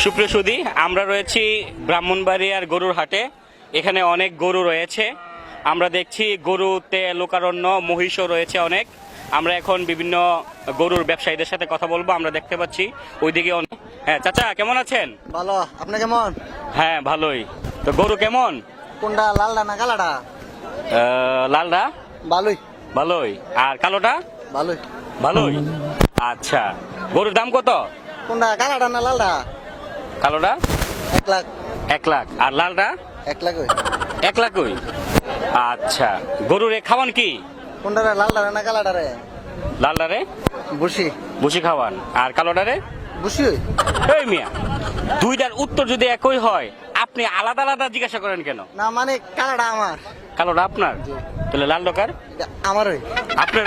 সুপ্রিয় সুধী, আমরা রয়েছি ব্রাহ্মণবাড়িয়ার গরুর হাটে। এখানে অনেক গরু রয়েছে। আমরা দেখছি গরুতে লোকারণ্য, মহিষও রয়েছে অনেক। আমরা এখন বিভিন্ন গরুর ব্যবসায়ীদের সাথে কথা বলবো। আমরা দেখতে পাচ্ছি ওইদিকে অনেক। হ্যাঁ চাচা, কেমন আছেন? ভালো। আপনি কেমন? হ্যাঁ ভালোই। তো গরু কেমন? কোনটা, লালডা না কালাডা? লালটা ভালোই। ভালোই। আর কালোটা? ভালোই। ভালোই। আচ্ছা, গরুর দাম কত? কোনটা, কালাডা না লালডা? কালোটা 1 লাখ। 1 লাখ। আর লালটা? 1 লাখ। 1 লাখ। ওই আচ্ছা, গরুর খাওয়ান কি? কোনটা রে, লালডা না কালাডা রে? লালটারে বুসি। বুসি খাওয়ান। আর কালোটারে? বুসি হই। এই মিয়া, দুইটার উত্তর যদি একই হয় আপনি আলাদা আলাদা জিজ্ঞাসা করেন কেন? না মানে কালাডা আমার। কালোটা আপনার, তাহলে লাল ডকার এটা আমার হই। আপনার।